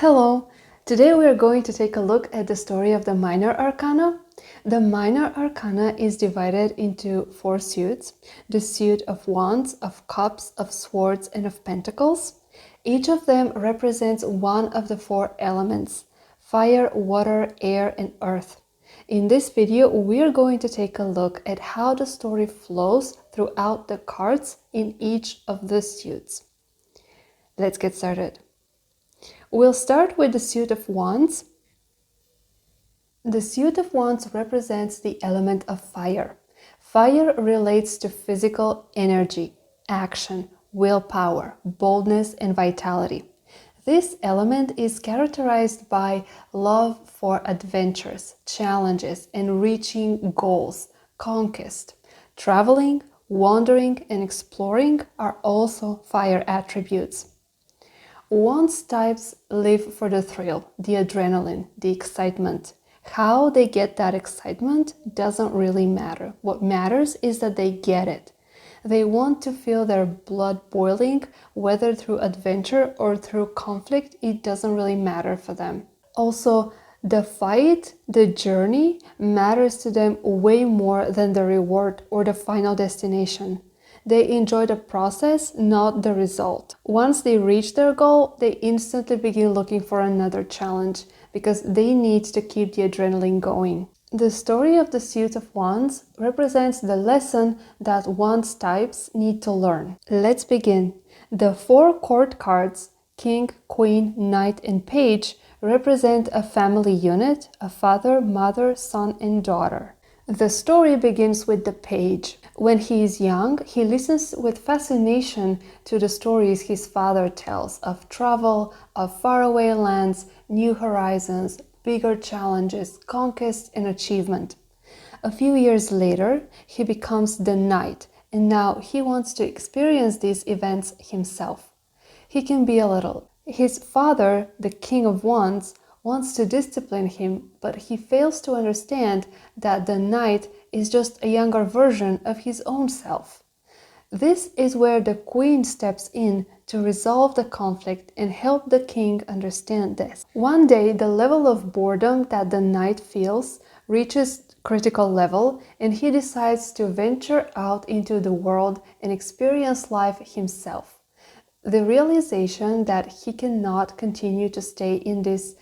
Hello! Today we are going to take a look at the story of the Minor Arcana. The Minor Arcana is divided into 4 suits: the suit of Wands, of Cups, of Swords, and of Pentacles. Each of them represents one of the 4 elements: fire, water, air, and earth. In this video, we are going to take a look at how the story flows throughout the cards in each of the suits. Let's get started. We'll start with the suit of Wands. The suit of Wands represents the element of fire. Fire relates to physical energy, action, willpower, boldness, and vitality. This element is characterized by love for adventures, challenges, and reaching goals, conquest. Traveling, wandering, and exploring are also fire attributes. Wands types live for the thrill, the adrenaline, the excitement. How they get that excitement doesn't really matter. What matters is that they get it. They want to feel their blood boiling, whether through adventure or through conflict, it doesn't really matter for them. Also, the fight, the journey, matters to them way more than the reward or the final destination. They enjoy the process, not the result. Once they reach their goal, they instantly begin looking for another challenge because they need to keep the adrenaline going. The story of the suit of Wands represents the lesson that Wands types need to learn. Let's begin. The 4 court cards, King, Queen, Knight, and Page, represent a family unit: a father, mother, son, and daughter. The story begins with the Page. When he is young, he listens with fascination to the stories his father tells of travel, of faraway lands, new horizons, bigger challenges, conquest, and achievement. A few years later, he becomes the Knight, and now he wants to experience these events himself. He can be a little. His father, the King of Wands, wants to discipline him, but he fails to understand that the Knight is just a younger version of his own self. This is where the Queen steps in to resolve the conflict and help the King understand this. One day, the level of boredom that the Knight feels reaches critical level, and he decides to venture out into the world and experience life himself. The realization that he cannot continue to stay in this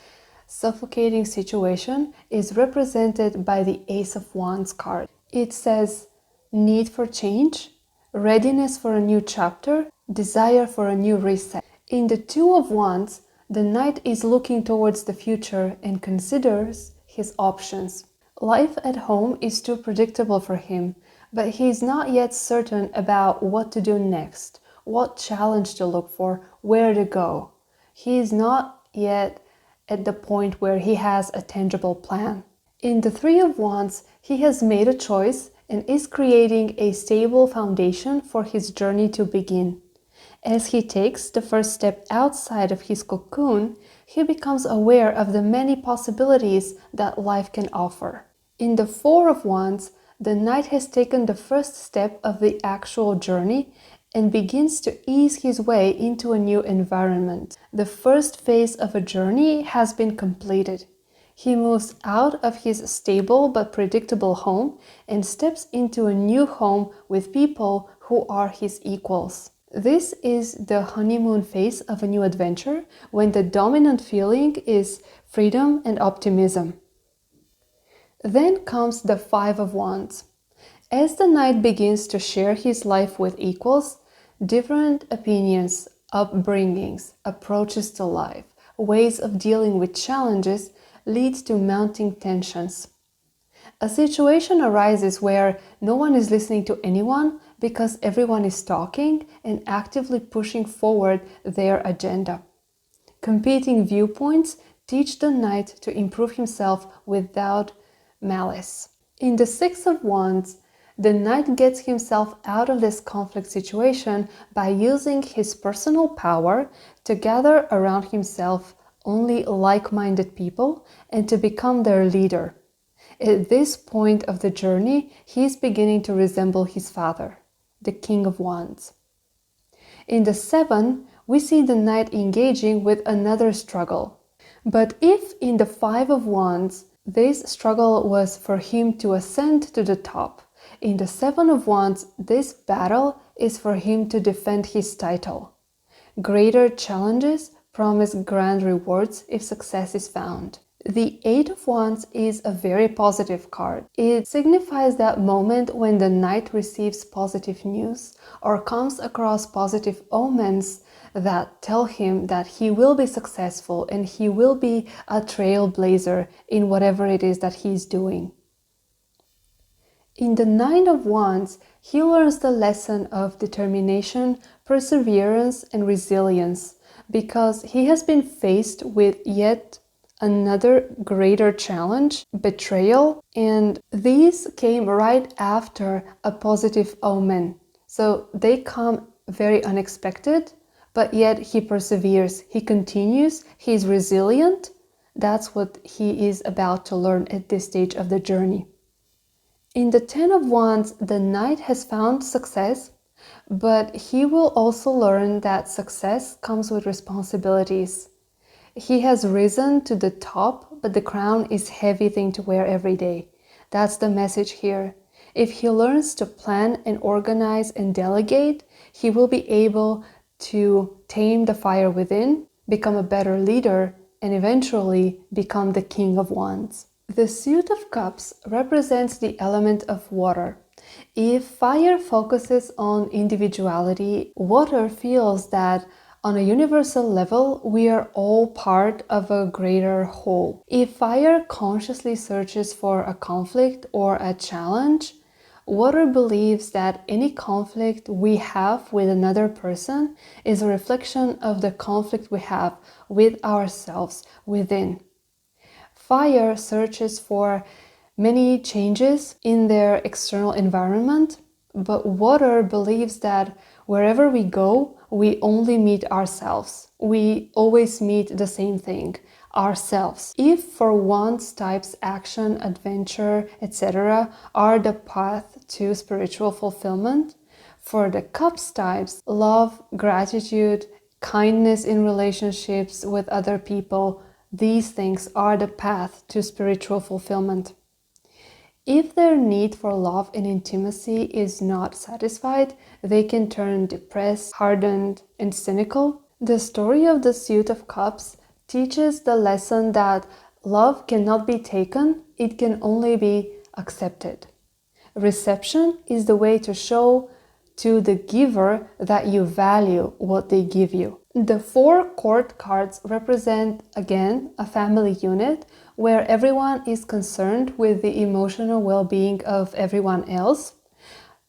suffocating situation is represented by the Ace of Wands card. It says need for change, readiness for a new chapter, desire for a new reset. In the Two of Wands, the Knight is looking towards the future and considers his options. Life at home is too predictable for him, but he is not yet certain about what to do next, what challenge to look for, where to go. He is not yet at the point where he has a tangible plan. In the Three of Wands, he has made a choice and is creating a stable foundation for his journey to begin. As he takes the first step outside of his cocoon, he becomes aware of the many possibilities that life can offer. In the Four of Wands, the Knight has taken the first step of the actual journey and begins to ease his way into a new environment. The first phase of a journey has been completed. He moves out of his stable but predictable home and steps into a new home with people who are his equals. This is the honeymoon phase of a new adventure, when the dominant feeling is freedom and optimism. Then comes the Five of Wands. As the Knight begins to share his life with equals, different opinions, upbringings, approaches to life, ways of dealing with challenges lead to mounting tensions. A situation arises where no one is listening to anyone because everyone is talking and actively pushing forward their agenda. Competing viewpoints teach the Knight to improve himself without malice. In the Six of Wands, the Knight gets himself out of this conflict situation by using his personal power to gather around himself only like-minded people and to become their leader. At this point of the journey, he is beginning to resemble his father, the King of Wands. In the Seven, we see the Knight engaging with another struggle, But if in the Five of Wands, this struggle was for him to ascend to the top, in the Seven of Wands, this battle is for him to defend his title. Greater challenges promise grand rewards if success is found. The Eight of Wands is a very positive card. It signifies that moment when the knight receives positive news or comes across positive omens that tell him that he will be successful and he will be a trailblazer in whatever it is that he's doing. In the Nine of Wands, he learns the lesson of determination, perseverance, and resilience because he has been faced with yet another greater challenge, betrayal, and these came right after a positive omen. So they come very unexpected, but yet he perseveres, he continues, he's resilient. That's what he is about to learn at this stage of the journey. In the Ten of Wands, the knight has found success, but he will also learn that success comes with responsibilities. He has risen to the top, but the crown is a heavy thing to wear every day. That's the message here. If he learns to plan and organize and delegate, he will be able to tame the fire within, become a better leader, and eventually become the King of Wands. The Suit of Cups represents the element of water. If fire focuses on individuality, water feels that on a universal level, we are all part of a greater whole. If fire consciously searches for a conflict or a challenge, water believes that any conflict we have with another person is a reflection of the conflict we have with ourselves within. Fire searches for many changes in their external environment, but water believes that wherever we go, we only meet ourselves. We always meet the same thing, ourselves. If for Wands types action, adventure, etc. are the path to spiritual fulfillment, for the Cups types, love, gratitude, kindness in relationships with other people, these things are the path to spiritual fulfillment. If their need for love and intimacy is not satisfied, they can turn depressed, hardened, and cynical. The story of the Suit of Cups teaches the lesson that love cannot be taken, it can only be accepted. Reception is the way to show to the giver that you value what they give you. The four court cards represent, again, a family unit where everyone is concerned with the emotional well-being of everyone else.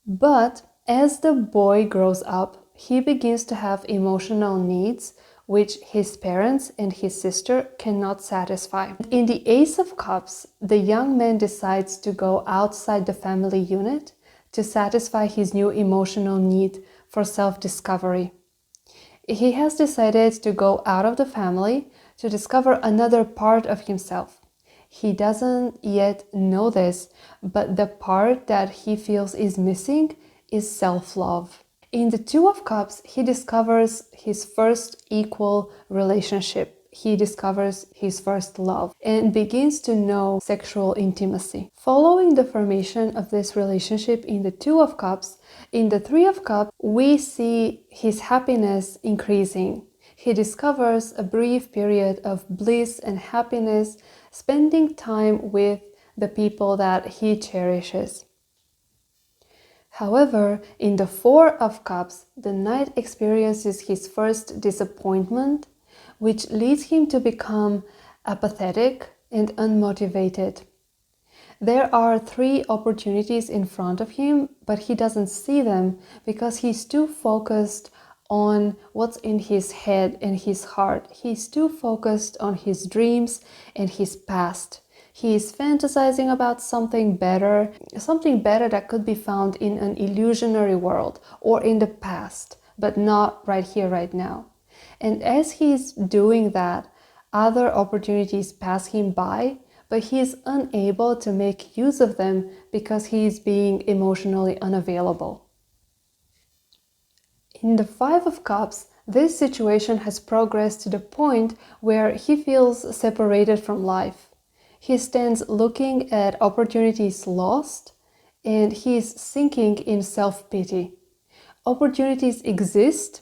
But as the boy grows up, he begins to have emotional needs which his parents and his sister cannot satisfy. In the Ace of Cups, the young man decides to go outside the family unit to satisfy his new emotional need for self-discovery. He has decided to go out of the family to discover another part of himself. He doesn't yet know this, but the part that he feels is missing is self-love. In the Two of Cups, he discovers his first equal relationship. He discovers his first love and begins to know sexual intimacy. Following the formation of this relationship in the Two of Cups, in the Three of Cups, we see his happiness increasing. He discovers a brief period of bliss and happiness, spending time with the people that he cherishes. However, in the Four of Cups, the knight experiences his first disappointment, which leads him to become apathetic and unmotivated. There are 3 opportunities in front of him, but he doesn't see them because he's too focused on what's in his head and his heart. He's too focused on his dreams and his past. He is fantasizing about something better that could be found in an illusionary world or in the past, but not right here, right now. And as he's doing that, other opportunities pass him by, but he is unable to make use of them because he is being emotionally unavailable. In the Five of Cups, This situation has progressed to the point where he feels separated from life. He stands looking at opportunities lost, and he is sinking in self-pity. Opportunities exist,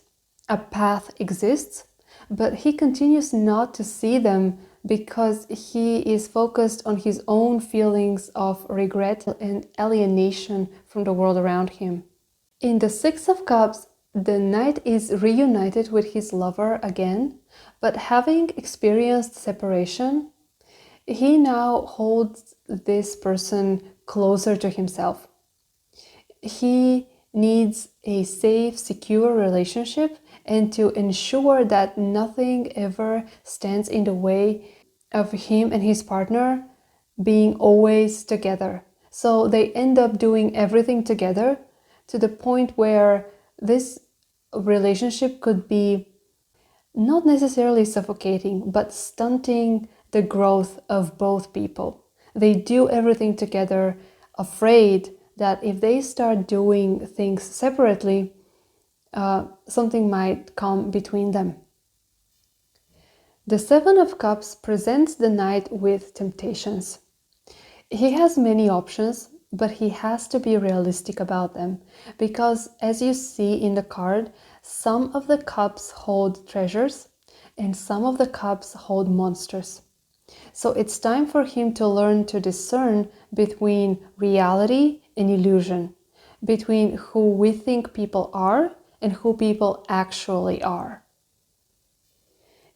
a path exists, but he continues not to see them because he is focused on his own feelings of regret and alienation from the world around him. In the Six of Cups, the knight is reunited with his lover again, but having experienced separation, he now holds this person closer to himself. He needs a safe, secure relationship, and to ensure that nothing ever stands in the way of him and his partner being always together. So they end up doing everything together to the point where this relationship could be not necessarily suffocating, but stunting the growth of both people. They do everything together, afraid that if they start doing things separately, something might come between them. The Seven of Cups presents the knight with temptations. He has many options, but he has to be realistic about them, because as you see in the card, some of the cups hold treasures and some of the cups hold monsters. So it's time for him to learn to discern between reality and illusion, between who we think people are and who people actually are.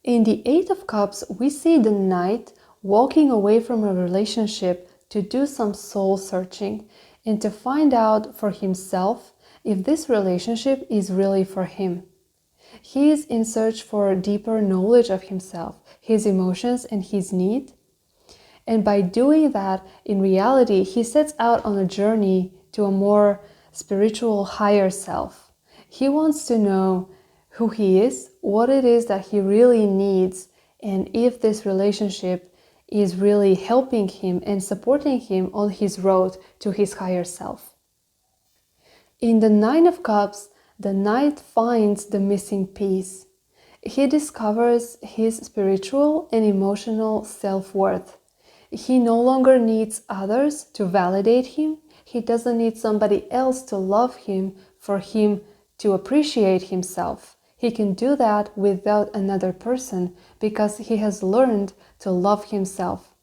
In the Eight of Cups, we see the knight walking away from a relationship to do some soul searching and to find out for himself if this relationship is really for him. He is in search for deeper knowledge of himself, his emotions, and his need. And by doing that, in reality, he sets out on a journey to a more spiritual, higher self. He wants to know who he is, what it is that he really needs, and if this relationship is really helping him and supporting him on his road to his higher self. In the Nine of Cups, the knight finds the missing piece. He discovers his spiritual and emotional self-worth. He no longer needs others to validate him. He doesn't need somebody else to love him for him to appreciate himself. He can do that without another person because he has learned to love himself.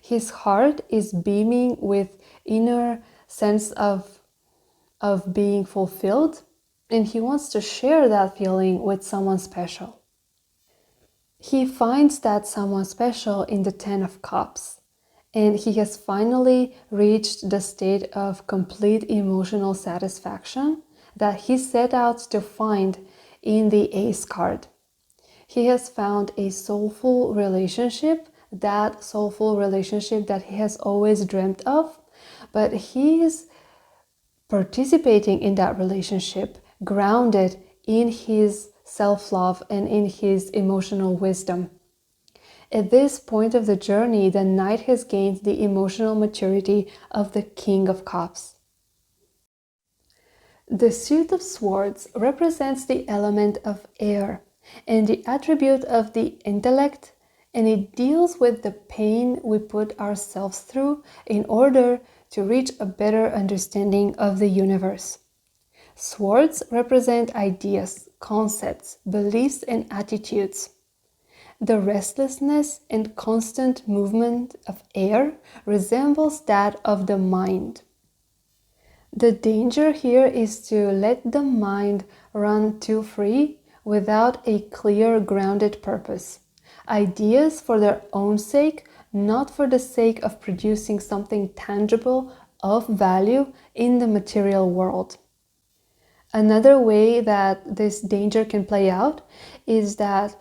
His heart is beaming with inner sense of being fulfilled, and he wants to share that feeling with someone special. He finds that someone special in the Ten of Cups, and he has finally reached the state of complete emotional satisfaction that he set out to find in the Ace card. He has found a soulful relationship, that soulful relationship that he has always dreamt of, but he is participating in that relationship grounded in his self-love and in his emotional wisdom. At this point of the journey, the knight has gained the emotional maturity of the King of Cups. The suit of swords represents the element of air and the attribute of the intellect, and it deals with the pain we put ourselves through in order to reach a better understanding of the universe. Swords represent ideas, concepts, beliefs, and attitudes. The restlessness and constant movement of air resembles that of the mind. The danger here is to let the mind run too free without a clear, grounded purpose. Ideas for their own sake, not for the sake of producing something tangible of value in the material world. Another way that this danger can play out is that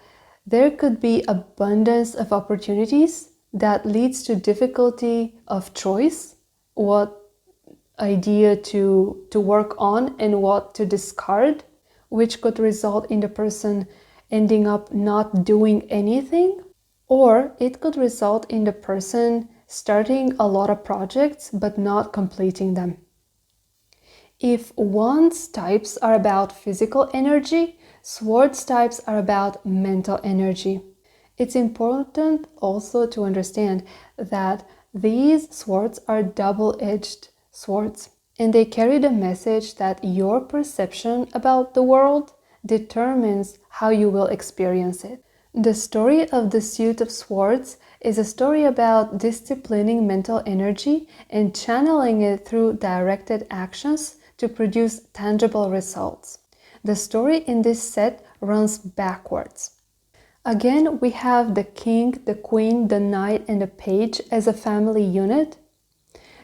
there could be abundance of opportunities that leads to difficulty of choice, what idea to work on and what to discard, which could result in the person ending up not doing anything, or it could result in the person starting a lot of projects but not completing them. If one's types are about physical energy, Swords types are about mental energy. It's important also to understand that these swords are double-edged swords, and they carry the message that your perception about the world determines how you will experience it. The story of the Suit of Swords is a story about disciplining mental energy and channeling it through directed actions to produce tangible results. The story in this set runs backwards. Again, we have the king, the queen, the knight, and the page as a family unit.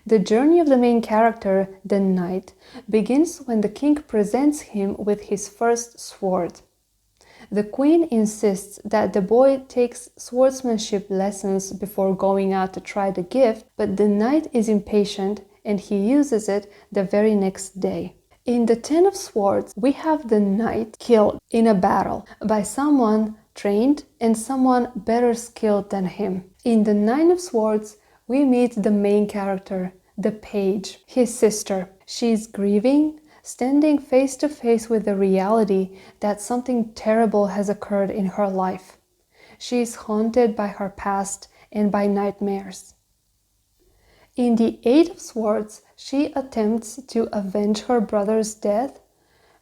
The journey of the main character, the knight, begins when the king presents him with his first sword. The queen insists that the boy takes swordsmanship lessons before going out to try the gift, but the knight is impatient and he uses it the very next day. In the Ten of Swords, we have the knight killed in a battle by someone trained and someone better skilled than him. In the Nine of Swords, we meet the main character, the page, his sister. She is grieving, standing face to face with the reality that something terrible has occurred in her life. She is haunted by her past and by nightmares. In the Eight of Swords, she attempts to avenge her brother's death,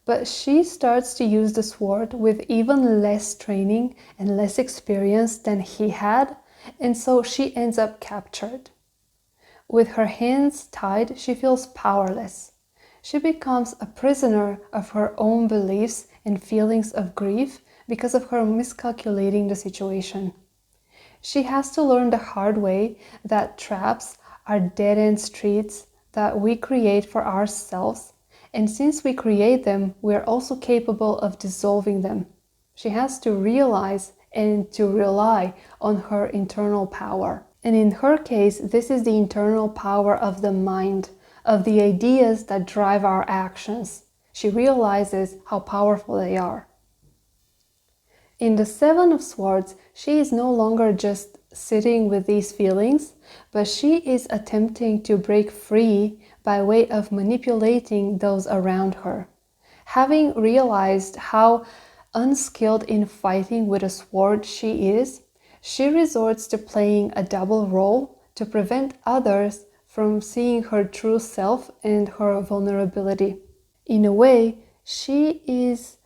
but she starts to use the sword with even less training and less experience than he had, and so she ends up captured. With her hands tied, she feels powerless. She becomes a prisoner of her own beliefs and feelings of grief because of her miscalculating the situation. She has to learn the hard way that traps are dead-end streets that we create for ourselves, and since we create them, we are also capable of dissolving them. She has to realize and to rely on her internal power. And in her case, this is the internal power of the mind, of the ideas that drive our actions. She realizes how powerful they are. In the Seven of Swords, she is no longer just sitting with these feelings, but she is attempting to break free by way of manipulating those around her. Having realized how unskilled in fighting with a sword she is, she resorts to playing a double role to prevent others from seeing her true self and her vulnerability. In a way, she is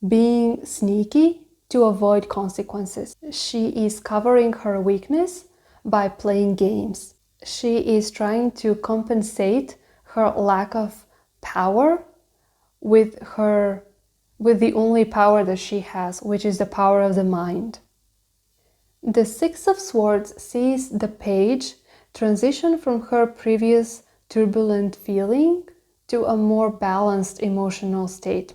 being sneaky to avoid consequences. She is covering her weakness by playing games. She is trying to compensate her lack of power with the only power that she has, which is the power of the mind. The Six of Swords sees the page transition from her previous turbulent feeling to a more balanced emotional state.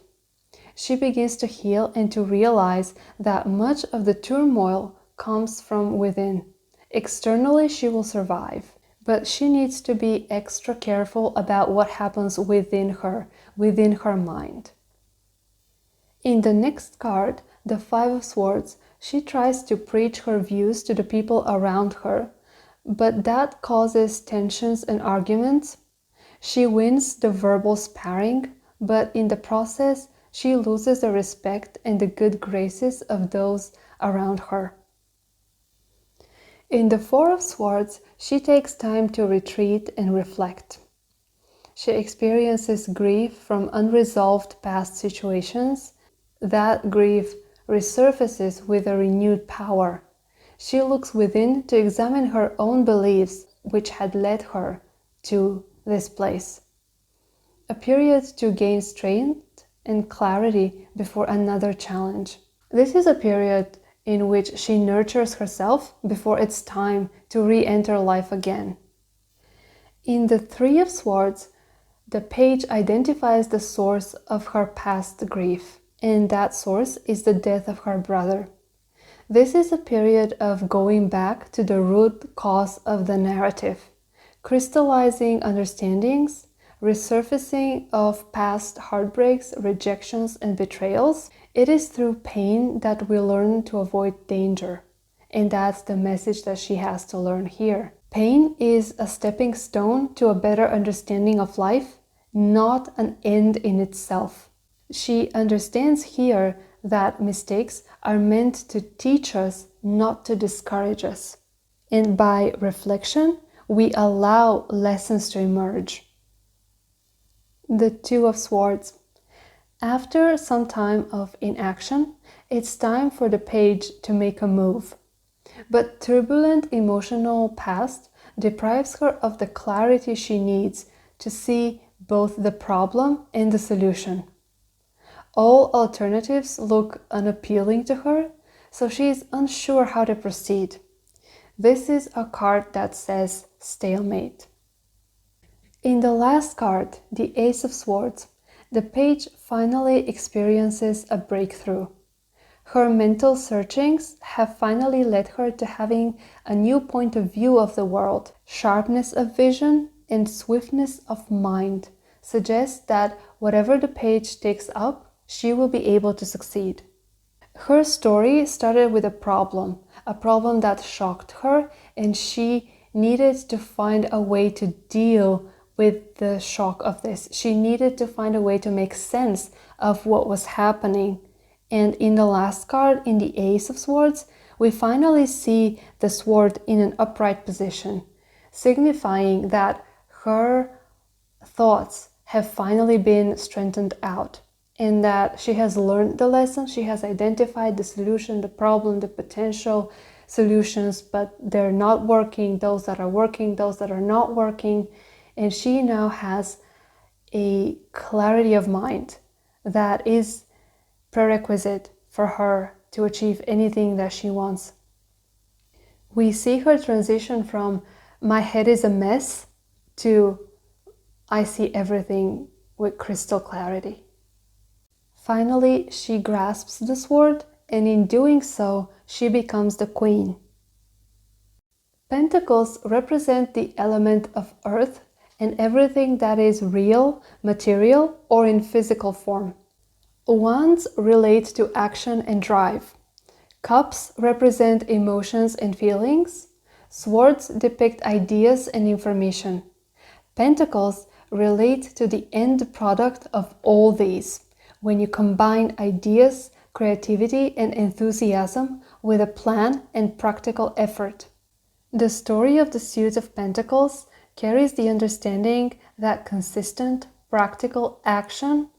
She begins to heal and to realize that much of the turmoil comes from within. Externally, she will survive, but she needs to be extra careful about what happens within her mind. In the next card, the Five of Swords, she tries to preach her views to the people around her, but that causes tensions and arguments. She wins the verbal sparring, but in the process, she loses the respect and the good graces of those around her. In the Four of Swords, she takes time to retreat and reflect. She experiences grief from unresolved past situations. That grief resurfaces with a renewed power. She looks within to examine her own beliefs, which had led her to this place. A period to gain strength and clarity before another challenge. This is a period in which she nurtures herself before it's time to re-enter life again. In the Three of Swords, the page identifies the source of her past grief, and that source is the death of her brother. This is a period of going back to the root cause of the narrative, crystallizing understandings, resurfacing of past heartbreaks, rejections, and betrayals. It is through pain that we learn to avoid danger. And that's the message that she has to learn here. Pain is a stepping stone to a better understanding of life, not an end in itself. She understands here that mistakes are meant to teach us, not to discourage us. And by reflection, we allow lessons to emerge. The Two of Swords. After some time of inaction, it's time for the page to make a move. But turbulent emotional past deprives her of the clarity she needs to see both the problem and the solution. All alternatives look unappealing to her, so she is unsure how to proceed. This is a card that says stalemate. In the last card, the Ace of Swords, the page finally experiences a breakthrough. Her mental searchings have finally led her to having a new point of view of the world. Sharpness of vision and swiftness of mind suggest that whatever the page takes up, she will be able to succeed. Her story started with a problem that shocked her, and she needed to find a way to deal with the shock of this. She needed to find a way to make sense of what was happening. And in the last card, in the Ace of Swords, we finally see the sword in an upright position, signifying that her thoughts have finally been straightened out, and that she has learned the lesson, she has identified the solution, the problem, the potential solutions, but they're not working, those that are working, those that are not working. And she now has a clarity of mind that is prerequisite for her to achieve anything that she wants. We see her transition from "my head is a mess" to "I see everything with crystal clarity." Finally, she grasps the sword, and in doing so, she becomes the queen. Pentacles represent the element of earth and everything that is real, material, or in physical form. Wands relate to action and drive. Cups represent emotions and feelings. Swords depict ideas and information. Pentacles relate to the end product of all these, when you combine ideas, creativity, and enthusiasm with a plan and practical effort. The story of the Suit of Pentacles carries the understanding that consistent, practical action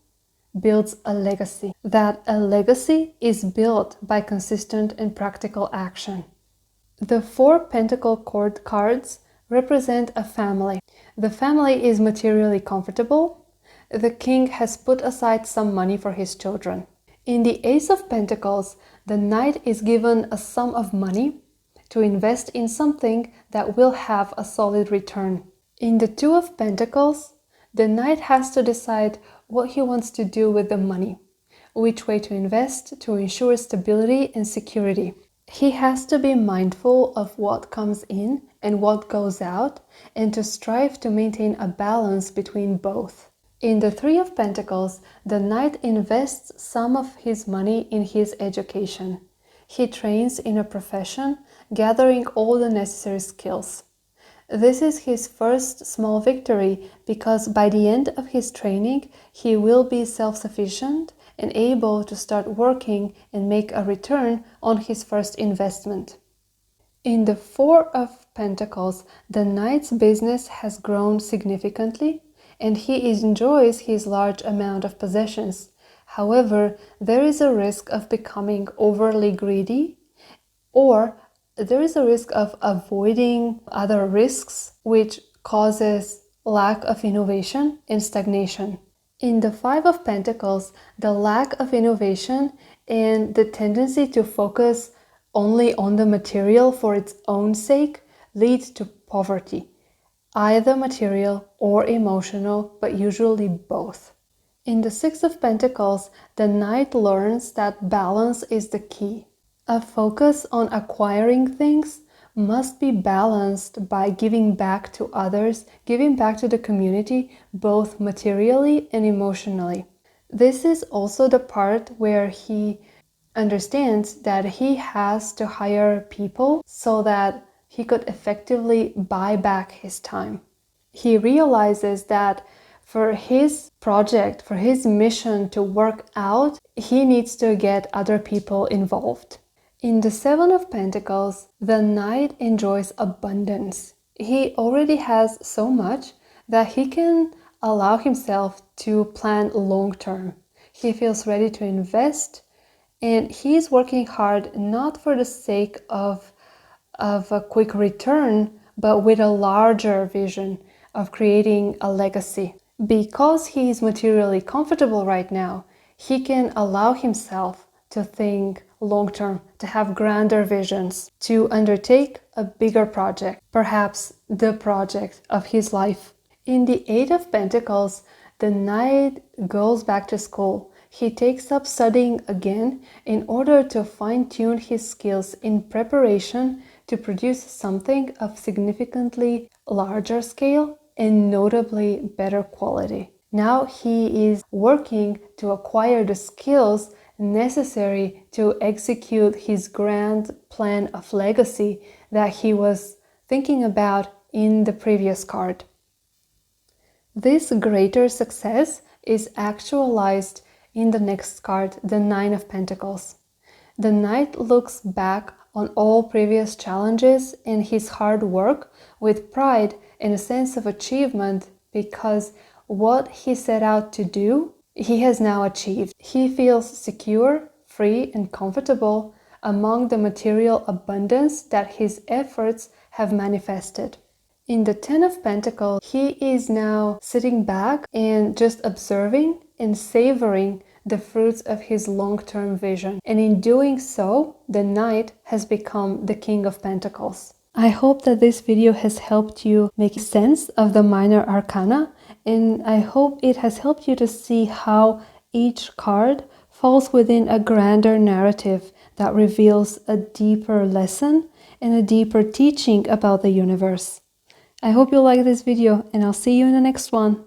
builds a legacy. That a legacy is built by consistent and practical action. The four Pentacle court cards represent a family. The family is materially comfortable. The king has put aside some money for his children. In the Ace of Pentacles, the knight is given a sum of money to invest in something that will have a solid return. In the Two of Pentacles, the knight has to decide what he wants to do with the money, which way to invest to ensure stability and security. He has to be mindful of what comes in and what goes out, and to strive to maintain a balance between both. In the Three of Pentacles, the knight invests some of his money in his education. He trains in a profession, gathering all the necessary skills. This is his first small victory, because by the end of his training, he will be self-sufficient and able to start working and make a return on his first investment. In the Four of Pentacles, the knight's business has grown significantly, and he enjoys his large amount of possessions. However, there is a risk of becoming overly greedy, or there is a risk of avoiding other risks, which causes lack of innovation and stagnation. In the Five of Pentacles, the lack of innovation and the tendency to focus only on the material for its own sake leads to poverty, either material or emotional, but usually both. In the Six of Pentacles, the knight learns that balance is the key. A focus on acquiring things must be balanced by giving back to others, giving back to the community, both materially and emotionally. This is also the part where he understands that he has to hire people so that he could effectively buy back his time. He realizes that for his project, for his mission to work out, he needs to get other people involved. In the Seven of Pentacles, the Knight enjoys abundance. He already has so much that he can allow himself to plan long term. He feels ready to invest, and he's working hard not for the sake of a quick return, but with a larger vision of creating a legacy. Because he is materially comfortable right now, he can allow himself to think long term, to have grander visions, to undertake a bigger project, perhaps the project of his life. In the Eight of Pentacles, the Knight goes back to school. He takes up studying again in order to fine-tune his skills in preparation to produce something of significantly larger scale and notably better quality. Now he is working to acquire the skills necessary to execute his grand plan of legacy that he was thinking about in the previous card. This greater success is actualized in the next card, the Nine of Pentacles. The Knight looks back on all previous challenges and his hard work with pride and a sense of achievement, because what he set out to do, he has now achieved. He feels secure, free, and comfortable among the material abundance that his efforts have manifested. In the Ten of Pentacles, he is now sitting back and just observing and savoring the fruits of his long-term vision. And in doing so, the Knight has become the King of Pentacles. I hope that this video has helped you make sense of the minor arcana, and I hope it has helped you to see how each card falls within a grander narrative that reveals a deeper lesson and a deeper teaching about the universe. I hope you like this video, and I'll see you in the next one.